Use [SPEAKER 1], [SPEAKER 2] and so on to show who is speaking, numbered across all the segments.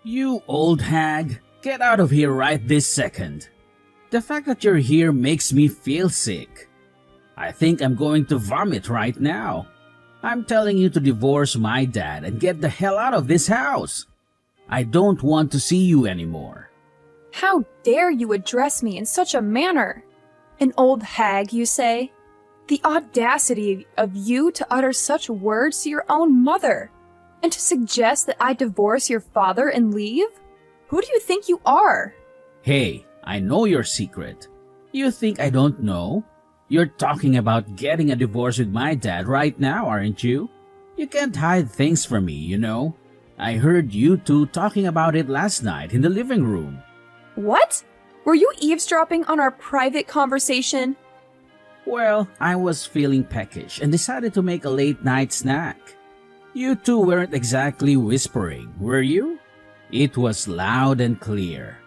[SPEAKER 1] You old hag, get out of here right this second. The fact that you're here makes me feel sick. I think I'm going to vomit right now. I'm telling you to divorce my dad and get the hell out of this house. I don't want to see you anymore.
[SPEAKER 2] How dare you address me in such a manner? An old hag, you say? The audacity of you to utter such words to your own mother, and to suggest that I divorce your father and leave? Who do you think you are?
[SPEAKER 1] Hey, I know your secret. You think I don't know? You're talking about getting a divorce with my dad right now, aren't you? You can't hide things from me, you know. I heard you two talking about it last night in the living room.
[SPEAKER 2] What? Were you eavesdropping on our private conversation?
[SPEAKER 1] Well, I was feeling peckish and decided to make a late night snack. You two weren't exactly whispering, were you? It was loud and clear.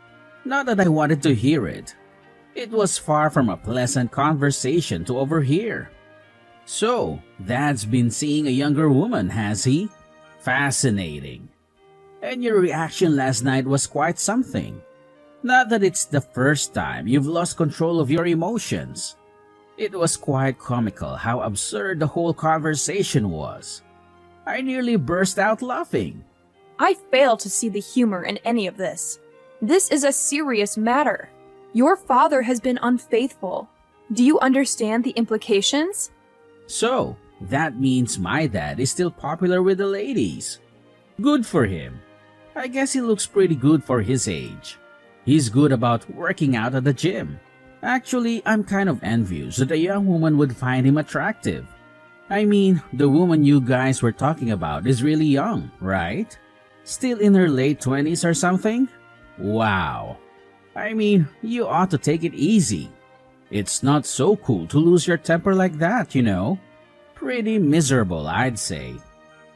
[SPEAKER 1] Not that I wanted to hear it. It was far from a pleasant conversation to overhear. So, Dad's been seeing a younger woman, has he? Fascinating. And your reaction last night was quite something. Not that it's the first time you've lost control of your emotions. It was quite comical how absurd the whole conversation was. I nearly burst out laughing.
[SPEAKER 2] I fail to see the humor in any of this. This is a serious matter. Your father has been unfaithful. Do you understand the implications?
[SPEAKER 1] So, that means my dad is still popular with the ladies. Good for him. I guess he looks pretty good for his age. He's good about working out at the gym. Actually, I'm kind of envious that a young woman would find him attractive. I mean, the woman you guys were talking about is really young, right? Still in her late 20s or something? Wow. I mean, you ought to take it easy. It's not so cool to lose your temper like that, you know. Pretty miserable, I'd say.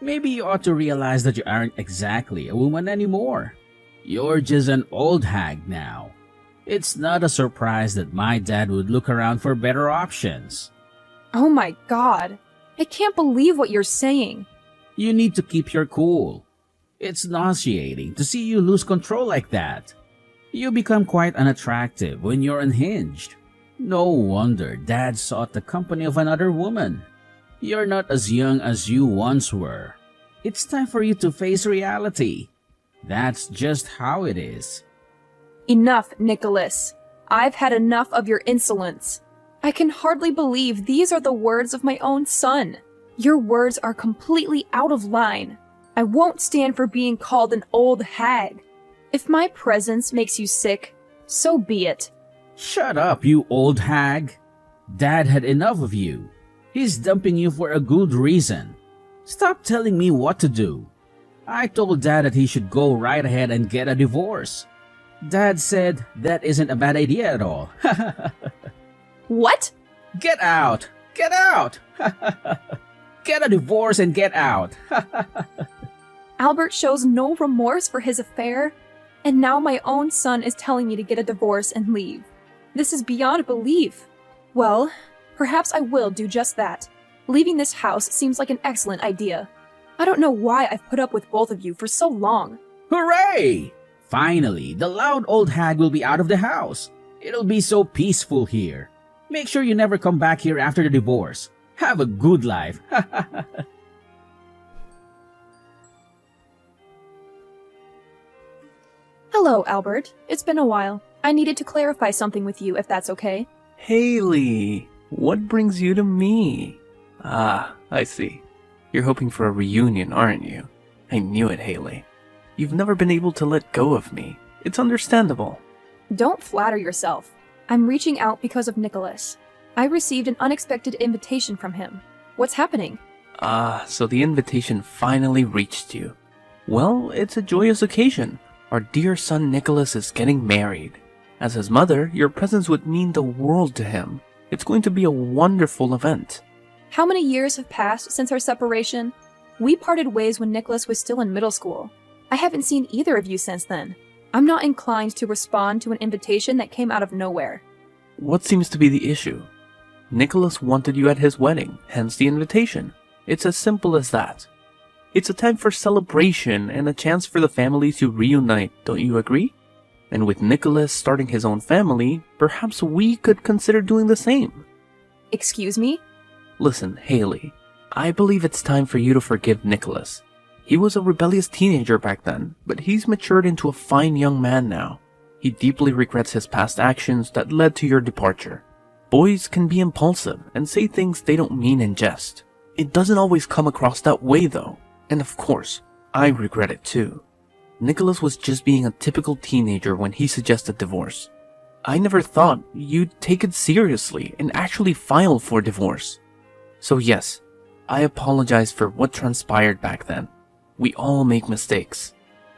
[SPEAKER 1] Maybe you ought to realize that you aren't exactly a woman anymore. You're just an old hag now. It's not a surprise that my dad would look around for better options.
[SPEAKER 2] Oh my God. I can't believe what you're saying.
[SPEAKER 1] You need to keep your cool. It's nauseating to see you lose control like that. You become quite unattractive when you're unhinged. No wonder Dad sought the company of another woman. You're not as young as you once were. It's time for you to face reality. That's just how it is.
[SPEAKER 2] Enough, Nicholas. I've had enough of your insolence. I can hardly believe these are the words of my own son. Your words are completely out of line. I won't stand for being called an old hag. If my presence makes you sick, so be it.
[SPEAKER 1] Shut up, you old hag. Dad had enough of you. He's dumping you for a good reason. Stop telling me what to do. I told Dad that he should go right ahead and get a divorce. Dad said that isn't a bad idea at all.
[SPEAKER 2] What?
[SPEAKER 1] Get out! Get out! Get a divorce and get out!
[SPEAKER 2] Albert shows no remorse for his affair, and now my own son is telling me to get a divorce and leave. This is beyond belief. Well, perhaps I will do just that. Leaving this house seems like an excellent idea. I don't know why I've put up with both of you for so long.
[SPEAKER 1] Hooray! Finally, the loud old hag will be out of the house. It'll be so peaceful here. Make sure you never come back here after the divorce. Have a good life.
[SPEAKER 2] Hello, Albert. It's been a while. I needed to clarify something with you, if that's okay.
[SPEAKER 3] Haley, what brings you to me? Ah, I see. You're hoping for a reunion, aren't you? I knew it, Haley. You've never been able to let go of me. It's understandable.
[SPEAKER 2] Don't flatter yourself. I'm reaching out because of Nicholas. I received an unexpected invitation from him. What's happening?
[SPEAKER 3] Ah, so the invitation finally reached you. Well, it's a joyous occasion. Our dear son Nicholas is getting married. As his mother, your presence would mean the world to him. It's going to be a wonderful event.
[SPEAKER 2] How many years have passed since our separation? We parted ways when Nicholas was still in middle school. I haven't seen either of you since then. I'm not inclined to respond to an invitation that came out of nowhere.
[SPEAKER 3] What seems to be the issue? Nicholas wanted you at his wedding, hence the invitation. It's as simple as that. It's a time for celebration and a chance for the family to reunite, don't you agree? And with Nicholas starting his own family, perhaps we could consider doing the same.
[SPEAKER 2] Excuse me?
[SPEAKER 3] Listen, Haley, I believe it's time for you to forgive Nicholas. He was a rebellious teenager back then, but he's matured into a fine young man now. He deeply regrets his past actions that led to your departure. Boys can be impulsive and say things they don't mean in jest. It doesn't always come across that way though. And of course, I regret it too. Nicholas was just being a typical teenager when he suggested divorce. I never thought you'd take it seriously and actually file for divorce. So yes, I apologize for what transpired back then. We all make mistakes.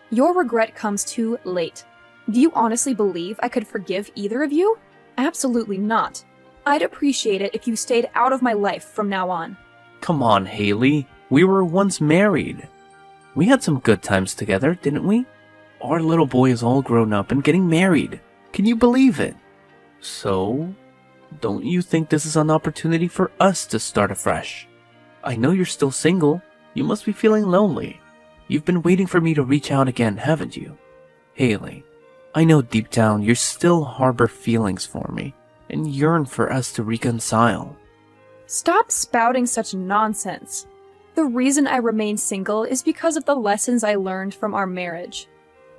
[SPEAKER 2] Your regret comes too late. Do you honestly believe I could forgive either of you? Absolutely not. I'd appreciate it if you stayed out of my life from now on.
[SPEAKER 3] Come on, Haley. We were once married. We had some good times together, didn't we? Our little boy is all grown up and getting married. Can you believe it? So, don't you think this is an opportunity for us to start afresh? I know you're still single. You must be feeling lonely. You've been waiting for me to reach out again, haven't you? Haley, I know deep down you still harbor feelings for me and yearn for us to reconcile.
[SPEAKER 2] Stop spouting such nonsense. The reason I remain single is because of the lessons I learned from our marriage.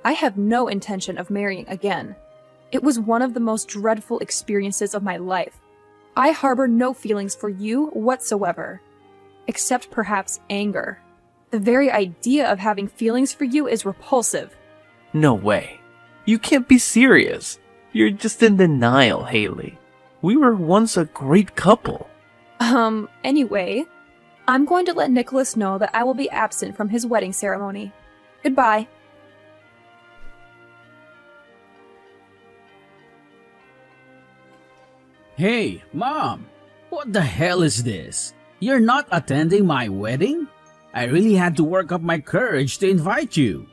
[SPEAKER 2] I have no intention of marrying again. It was one of the most dreadful experiences of my life. I harbor no feelings for you whatsoever, except perhaps anger. The very idea of having feelings for you is repulsive.
[SPEAKER 3] No way. You can't be serious. You're just in denial, Haley. We were once a great couple.
[SPEAKER 2] Anyway, I'm going to let Nicholas know that I will be absent from his wedding ceremony. Goodbye.
[SPEAKER 1] Hey, Mom! What the hell is this? You're not attending my wedding? I really had to work up my courage to invite you.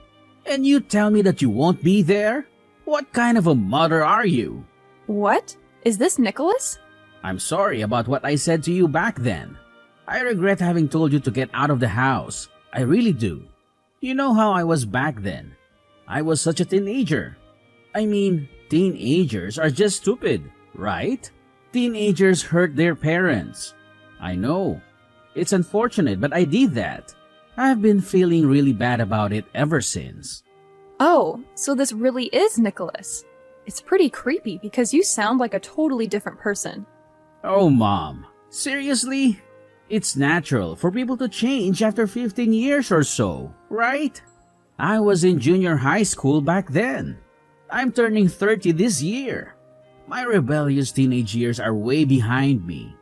[SPEAKER 1] And you tell me that you won't be there? What kind of a mother are you?
[SPEAKER 2] What? Is this Nicholas?
[SPEAKER 1] I'm sorry about what I said to you back then. I regret having told you to get out of the house. I really do. You know how I was back then. I was such a teenager. I mean, teenagers are just stupid, right? Teenagers hurt their parents. I know. It's unfortunate, but I did that. I've been feeling really bad about it ever since.
[SPEAKER 2] Oh, so this really is Nicholas. It's pretty creepy because you sound like a totally different person.
[SPEAKER 1] Oh, Mom. Seriously? It's natural for people to change after 15 years or so, right? I was in junior high school back then. I'm turning 30 this year. My rebellious teenage years are way behind me.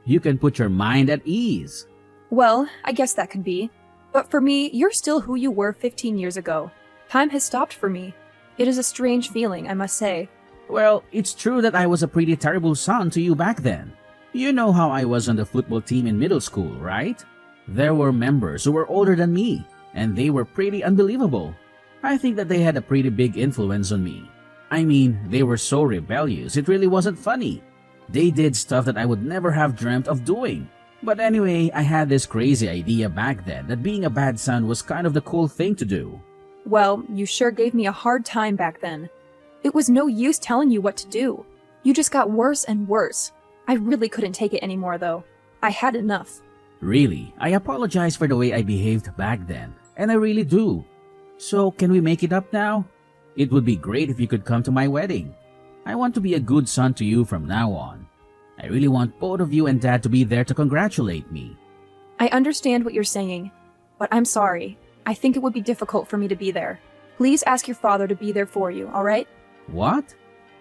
[SPEAKER 1] You can put your mind at ease.
[SPEAKER 2] Well, I guess that could be. But for me, you're still who you were 15 years ago. Time has stopped for me. It is a strange feeling, I must say.
[SPEAKER 1] Well, it's true that I was a pretty terrible son to you back then. You know how I was on the football team in middle school, right? There were members who were older than me, and they were pretty unbelievable. I think that they had a pretty big influence on me. I mean, they were so rebellious, it really wasn't funny. They did stuff that I would never have dreamt of doing. But anyway, I had this crazy idea back then that being a bad son was kind of the cool thing to do.
[SPEAKER 2] Well, you sure gave me a hard time back then. It was no use telling you what to do. You just got worse and worse. I really couldn't take it anymore, though. I had enough.
[SPEAKER 1] Really, I apologize for the way I behaved back then, and I really do. So, can we make it up now? It would be great if you could come to my wedding. I want to be a good son to you from now on. I really want both of you and Dad to be there to congratulate me.
[SPEAKER 2] I understand what you're saying, but I'm sorry. I think it would be difficult for me to be there. Please ask your father to be there for you, alright?
[SPEAKER 1] What?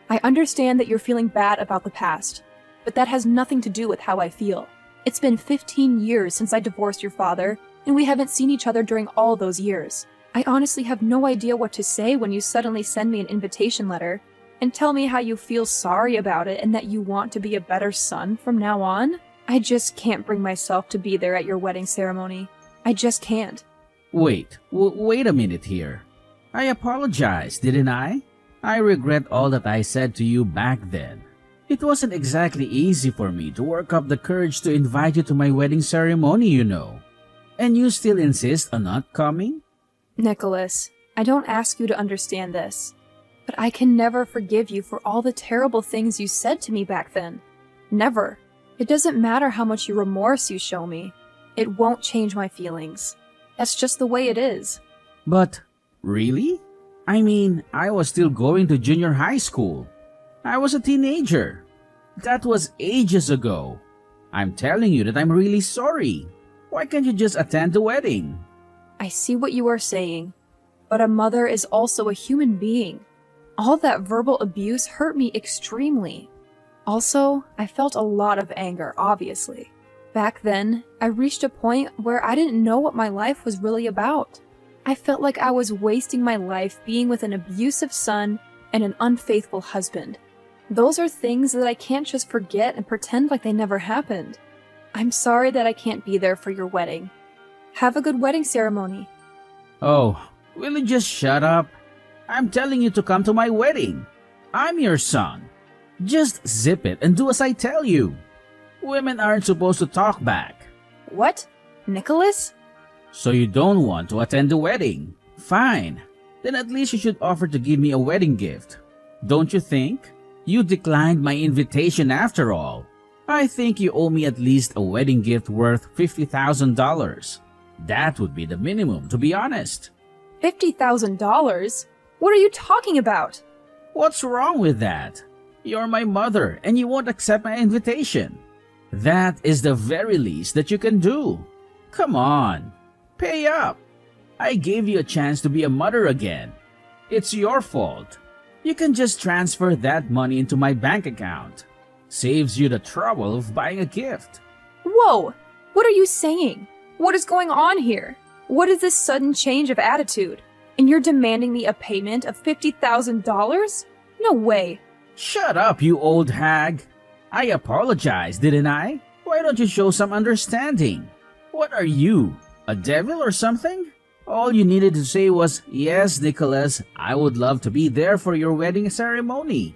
[SPEAKER 2] I understand that you're feeling bad about the past, but that has nothing to do with how I feel. It's been 15 years since I divorced your father, and we haven't seen each other during all those years. I honestly have no idea what to say when you suddenly send me an invitation letter and tell me how you feel sorry about it and that you want to be a better son from now on. I just can't bring myself to be there at your wedding ceremony. I just can't.
[SPEAKER 1] Wait a minute here. I apologized, didn't I? I regret all that I said to you back then. It wasn't exactly easy for me to work up the courage to invite you to my wedding ceremony, you know. And you still insist on not coming?
[SPEAKER 2] Nicholas, I don't ask you to understand this, but I can never forgive you for all the terrible things you said to me back then. Never. It doesn't matter how much remorse you show me. It won't change my feelings. That's just the way it is.
[SPEAKER 1] But, really? I mean, I was still going to junior high school. I was a teenager. That was ages ago. I'm telling you that I'm really sorry. Why can't you just attend the wedding?
[SPEAKER 2] I see what you are saying, but a mother is also a human being. All that verbal abuse hurt me extremely. Also, I felt a lot of anger, obviously. Back then, I reached a point where I didn't know what my life was really about. I felt like I was wasting my life being with an abusive son and an unfaithful husband. Those are things that I can't just forget and pretend like they never happened. I'm sorry that I can't be there for your wedding. Have a good wedding ceremony.
[SPEAKER 1] Oh, will you just shut up? I'm telling you to come to my wedding. I'm your son. Just zip it and do as I tell you. Women aren't supposed to talk back.
[SPEAKER 2] What? Nicholas?
[SPEAKER 1] So you don't want to attend the wedding? Fine. Then at least you should offer to give me a wedding gift. Don't you think? You declined my invitation after all. I think you owe me at least a wedding gift worth $50,000. That would be the minimum, to be honest.
[SPEAKER 2] $50,000? What are you talking about?
[SPEAKER 1] What's wrong with that? You're my mother and you won't accept my invitation. That is the very least that you can do. Come on, pay up. I gave you a chance to be a mother again. It's your fault. You can just transfer that money into my bank account. Saves you the trouble of buying a gift.
[SPEAKER 2] Whoa! What are you saying? What is going on here? What is this sudden change of attitude? And you're demanding me a payment of $50,000? No way.
[SPEAKER 1] Shut up, you old hag. I apologized, didn't I? Why don't you show some understanding? What are you, a devil or something? All you needed to say was, "Yes, Nicholas, I would love to be there for your wedding ceremony."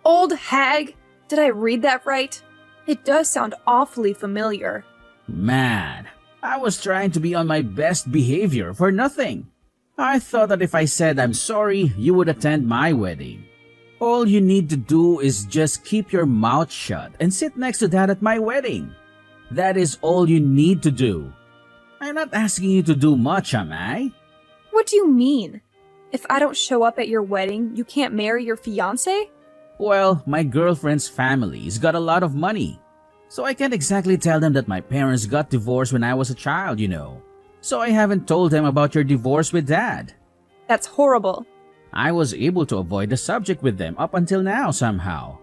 [SPEAKER 2] Old hag? Did I read that right? It does sound awfully familiar.
[SPEAKER 1] Man, I was trying to be on my best behavior for nothing. I thought that if I said I'm sorry, you would attend my wedding. All you need to do is just keep your mouth shut and sit next to Dad at my wedding. That is all you need to do. I'm not asking you to do much, am I?
[SPEAKER 2] What do you mean? If I don't show up at your wedding, you can't marry your fiancé?
[SPEAKER 1] Well, my girlfriend's family's got a lot of money. So I can't exactly tell them that my parents got divorced when I was a child, you know. So I haven't told them about your divorce with Dad.
[SPEAKER 2] That's horrible.
[SPEAKER 1] I was able to avoid the subject with them up until now somehow.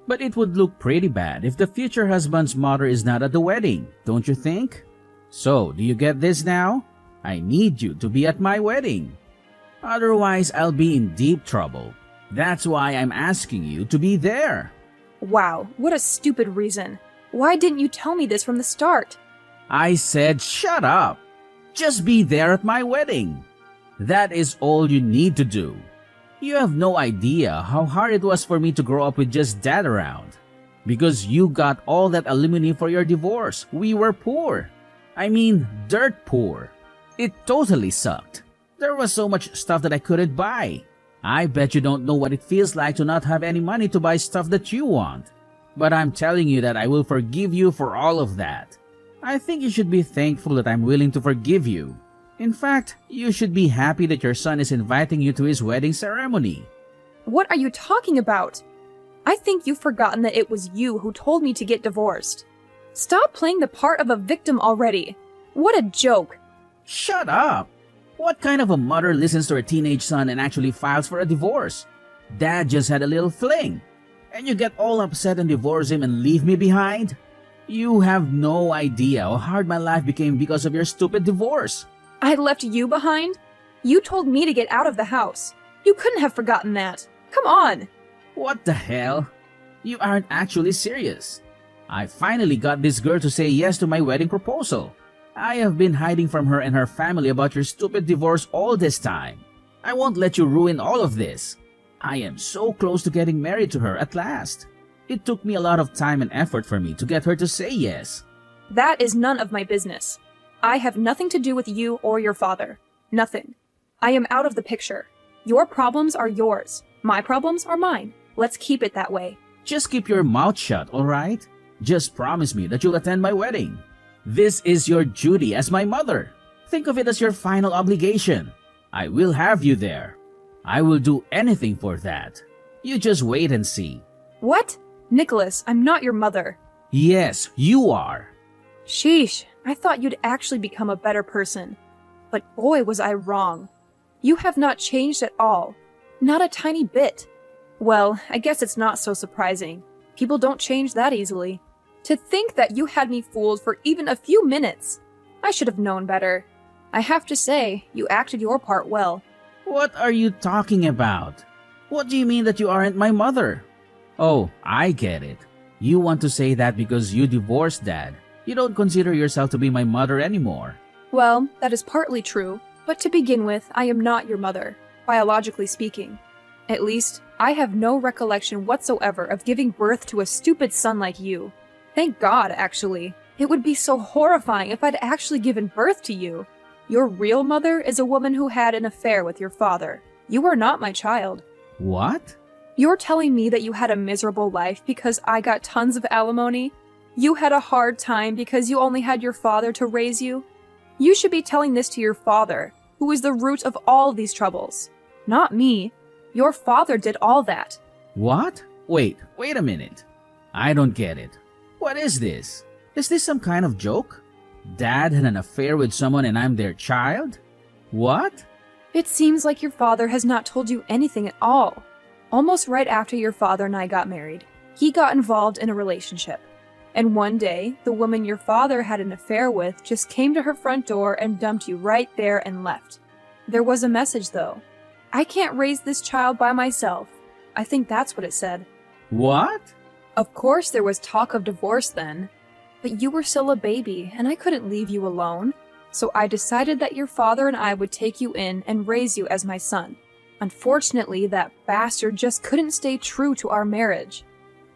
[SPEAKER 1] But it would look pretty bad if the future husband's mother is not at the wedding, don't you think? So, do you get this now? I need you to be at my wedding. Otherwise, I'll be in deep trouble. That's why I'm asking you to be there.
[SPEAKER 2] Wow, what a stupid reason. Why didn't you tell me this from the start?
[SPEAKER 1] I said shut up. Just be there at my wedding. That is all you need to do. You have no idea how hard it was for me to grow up with just Dad around. Because you got all that alimony for your divorce. We were poor. I mean, dirt poor. It totally sucked. There was so much stuff that I couldn't buy. I bet you don't know what it feels like to not have any money to buy stuff that you want. But I'm telling you that I will forgive you for all of that. I think you should be thankful that I'm willing to forgive you. In fact, you should be happy that your son is inviting you to his wedding ceremony.
[SPEAKER 2] What are you talking about? I think you've forgotten that it was you who told me to get divorced. Stop playing the part of a victim already. What a joke.
[SPEAKER 1] Shut up! What kind of a mother listens to her teenage son and actually files for a divorce? Dad just had a little fling. And you get all upset and divorce him and leave me behind? You have no idea how hard my life became because of your stupid divorce.
[SPEAKER 2] I left you behind? You told me to get out of the house. You couldn't have forgotten that. Come on.
[SPEAKER 1] What the hell? You aren't actually serious. I finally got this girl to say yes to my wedding proposal. I have been hiding from her and her family about your stupid divorce all this time. I won't let you ruin all of this. I am so close to getting married to her at last. It took me a lot of time and effort for me to get her to say yes.
[SPEAKER 2] That is none of my business. I have nothing to do with you or your father. Nothing. I am out of the picture. Your problems are yours. My problems are mine. Let's keep it that way.
[SPEAKER 1] Just keep your mouth shut, alright? Just promise me that you'll attend my wedding. This is your duty as my mother. Think of it as your final obligation. I will have you there. I will do anything for that. You just wait and see.
[SPEAKER 2] What? Nicholas, I'm not your mother.
[SPEAKER 1] Yes, you are.
[SPEAKER 2] Sheesh, I thought you'd actually become a better person. But boy, was I wrong. You have not changed at all. Not a tiny bit. Well, I guess it's not so surprising. People don't change that easily. To think that you had me fooled for even a few minutes. I should have known better. I have to say, you acted your part well.
[SPEAKER 1] What are you talking about? What do you mean that you aren't my mother? Oh, I get it. You want to say that because you divorced Dad. You don't consider yourself to be my mother anymore.
[SPEAKER 2] Well, that is partly true, but to begin with, I am not your mother, biologically speaking. At least, I have no recollection whatsoever of giving birth to a stupid son like you. Thank God, actually. It would be so horrifying if I'd actually given birth to you. Your real mother is a woman who had an affair with your father. You are not my child.
[SPEAKER 1] What?
[SPEAKER 2] You're telling me that you had a miserable life because I got tons of alimony? You had a hard time because you only had your father to raise you? You should be telling this to your father, who is the root of all these troubles. Not me. Your father did all that.
[SPEAKER 1] What? Wait a minute. I don't get it. What is this? Is this some kind of joke? Dad had an affair with someone and I'm their child? What?
[SPEAKER 2] It seems like your father has not told you anything at all. Almost right after your father and I got married, he got involved in a relationship. And one day, the woman your father had an affair with just came to her front door and dumped you right there and left. There was a message, though. I can't raise this child by myself. I think that's what it said.
[SPEAKER 1] What?
[SPEAKER 2] Of course, there was talk of divorce then. But you were still a baby, and I couldn't leave you alone. So I decided that your father and I would take you in and raise you as my son. Unfortunately, that bastard just couldn't stay true to our marriage.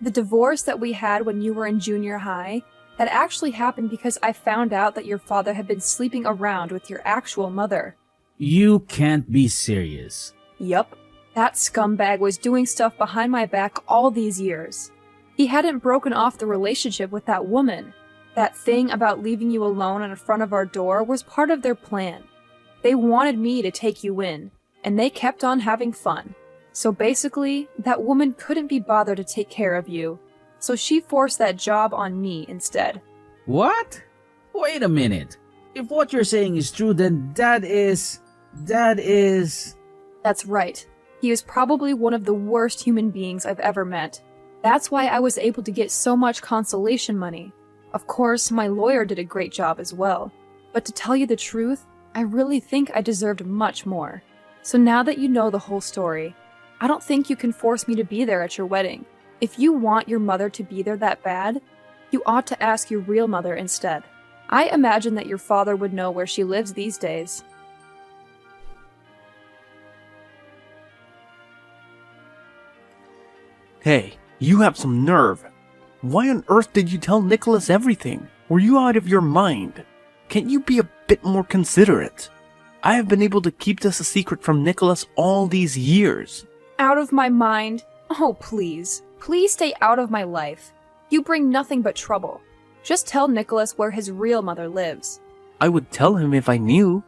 [SPEAKER 2] The divorce that we had when you were in junior high, that actually happened because I found out that your father had been sleeping around with your actual mother.
[SPEAKER 1] You can't be serious.
[SPEAKER 2] Yup. That scumbag was doing stuff behind my back all these years. He hadn't broken off the relationship with that woman. That thing about leaving you alone in front of our door was part of their plan. They wanted me to take you in, and they kept on having fun. So basically, that woman couldn't be bothered to take care of you, so she forced that job on me instead.
[SPEAKER 1] What? Wait a minute. If what you're saying is true, then Dad is...
[SPEAKER 2] That's right. He is probably one of the worst human beings I've ever met. That's why I was able to get so much consolation money. Of course, my lawyer did a great job as well. But to tell you the truth, I really think I deserved much more. So now that you know the whole story, I don't think you can force me to be there at your wedding. If you want your mother to be there that bad, you ought to ask your real mother instead. I imagine that your father would know where she lives these days.
[SPEAKER 3] Hey, you have some nerve. Why on earth did you tell Nicholas everything? Were you out of your mind? Can't you be a bit more considerate? I have been able to keep this a secret from Nicholas all these years.
[SPEAKER 2] Out of my mind? Oh, please. Please stay out of my life. You bring nothing but trouble. Just tell Nicholas where his real mother lives.
[SPEAKER 3] I would tell him if I knew,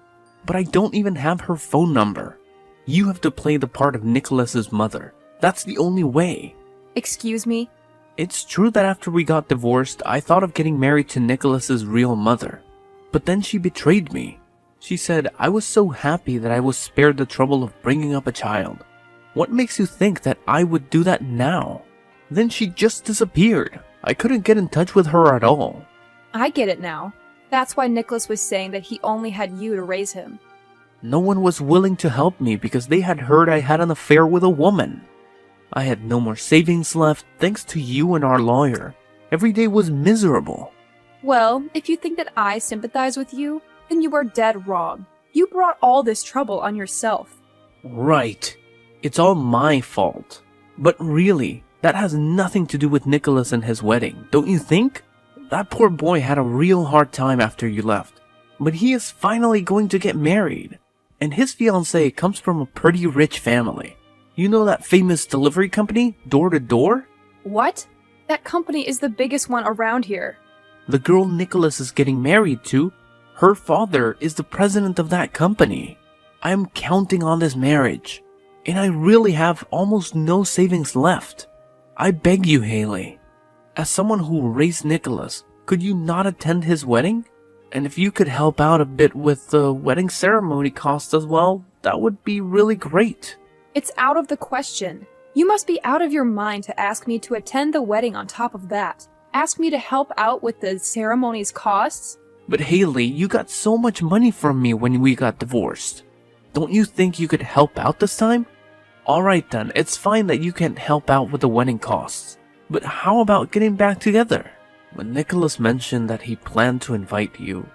[SPEAKER 3] but I don't even have her phone number. You have to play the part of Nicholas's mother. That's the only way.
[SPEAKER 2] Excuse me?
[SPEAKER 3] It's true that after we got divorced, I thought of getting married to Nicholas's real mother. But then she betrayed me. She said I was so happy that I was spared the trouble of bringing up a child. What makes you think that I would do that now? Then she just disappeared. I couldn't get in touch with her at all.
[SPEAKER 2] I get it now. That's why Nicholas was saying that he only had you to raise him.
[SPEAKER 3] No one was willing to help me because they had heard I had an affair with a woman. I had no more savings left thanks to you and our lawyer. Every day was miserable.
[SPEAKER 2] Well, if you think that I sympathize with you, then you are dead wrong. You brought all this trouble on yourself.
[SPEAKER 3] Right. It's all my fault. But really, that has nothing to do with Nicholas and his wedding, don't you think? That poor boy had a real hard time after you left. but he is finally going to get married. And his fiancée comes from a pretty rich family. You know that famous delivery company, Door to Door?
[SPEAKER 2] What? That company is the biggest one around here.
[SPEAKER 3] The girl Nicholas is getting married to, her father is the president of that company. I am counting on this marriage, and I really have almost no savings left. I beg you, Haley. As someone who raised Nicholas, could you not attend his wedding? And if you could help out a bit with the wedding ceremony costs as well, that would be really great.
[SPEAKER 2] It's out of the question. You must be out of your mind to ask me to attend the wedding on top of that. Ask me to help out with the ceremony's costs?
[SPEAKER 3] But Haley, you got so much money from me when we got divorced. Don't you think you could help out this time? Alright then, it's fine that you can't help out with the wedding costs. But how about getting back together? When Nicholas mentioned that he planned to invite you,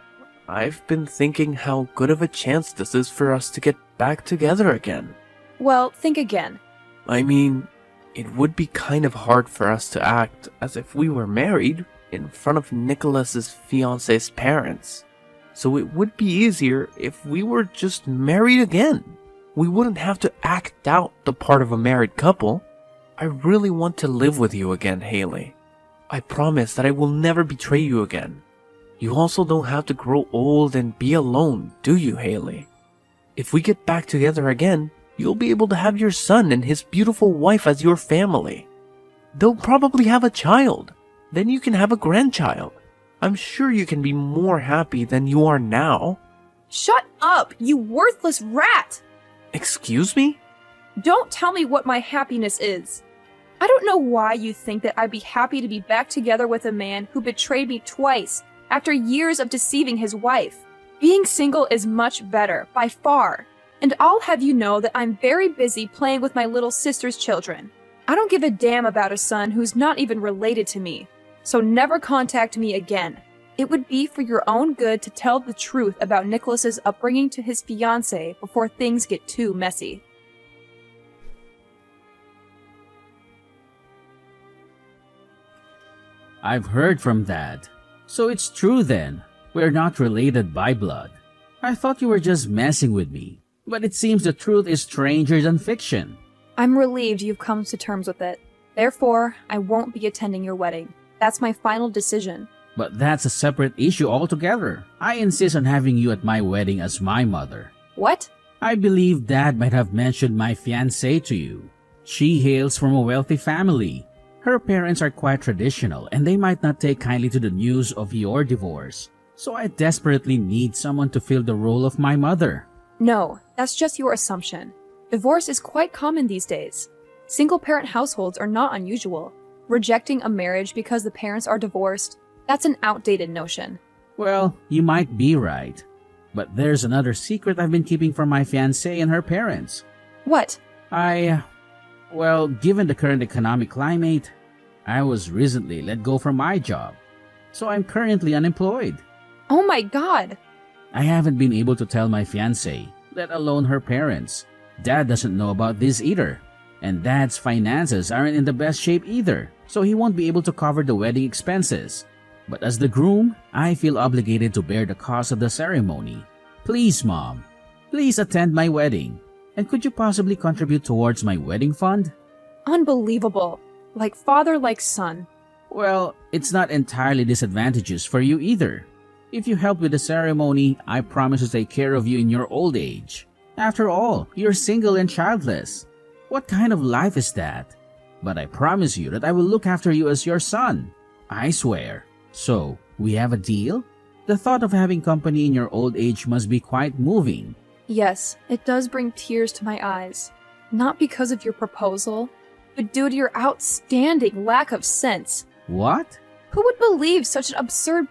[SPEAKER 3] I've been thinking how good of a chance this is for us to get back together again.
[SPEAKER 2] Well, think again.
[SPEAKER 3] I mean, it would be kind of hard for us to act as if we were married in front of Nicholas's fiancée's parents. So it would be easier if we were just married again. We wouldn't have to act out the part of a married couple. I really want to live with you again, Haley. I promise that I will never betray you again. You also don't have to grow old and be alone, do you, Haley? If we get back together again, you'll be able to have your son and his beautiful wife as your family. They'll probably have a child. Then you can have a grandchild. I'm sure you can be more happy than you are now.
[SPEAKER 2] Shut up, you worthless rat!
[SPEAKER 3] Excuse me?
[SPEAKER 2] Don't tell me what my happiness is. I don't know why you think that I'd be happy to be back together with a man who betrayed me twice after years of deceiving his wife. Being single is much better, by far. And I'll have you know that I'm very busy playing with my little sister's children. I don't give a damn about a son who's not even related to me. So never contact me again. It would be for your own good to tell the truth about Nicholas's upbringing to his fiancée before things get too messy.
[SPEAKER 1] I've heard from Dad. So it's true then. We're not related by blood. I thought you were just messing with me. But it seems the truth is stranger than fiction.
[SPEAKER 2] I'm relieved you've come to terms with it. Therefore, I won't be attending your wedding. That's my final decision.
[SPEAKER 1] But that's a separate issue altogether. I insist on having you at my wedding as my mother.
[SPEAKER 2] What?
[SPEAKER 1] I believe Dad might have mentioned my fiancée to you. She hails from a wealthy family. Her parents are quite traditional and they might not take kindly to the news of your divorce. So I desperately need someone to fill the role of my mother.
[SPEAKER 2] No, that's just your assumption. Divorce is quite common these days. Single-parent households are not unusual. Rejecting a marriage because the parents are divorced, that's an outdated notion.
[SPEAKER 1] Well, you might be right. But there's another secret I've been keeping from my fiancée and her parents.
[SPEAKER 2] What?
[SPEAKER 1] Well, given the current economic climate, I was recently let go from my job. So I'm currently unemployed.
[SPEAKER 2] Oh my god!
[SPEAKER 1] I haven't been able to tell my fiancée, let alone her parents. Dad doesn't know about this either. And Dad's finances aren't in the best shape either, so he won't be able to cover the wedding expenses. But as the groom, I feel obligated to bear the cost of the ceremony. Please, Mom. Please attend my wedding. And could you possibly contribute towards my wedding fund?
[SPEAKER 2] Unbelievable. Like father, like son.
[SPEAKER 1] Well, it's not entirely disadvantageous for you either. If you help with the ceremony, I promise to take care of you in your old age. After all, you're single and childless. What kind of life is that? But I promise you that I will look after you as your son. I swear. So, we have a deal? The thought of having company in your old age must be quite moving.
[SPEAKER 2] Yes, it does bring tears to my eyes. Not because of your proposal, but due to your outstanding lack of sense.
[SPEAKER 1] What?
[SPEAKER 2] Who would believe such an absurd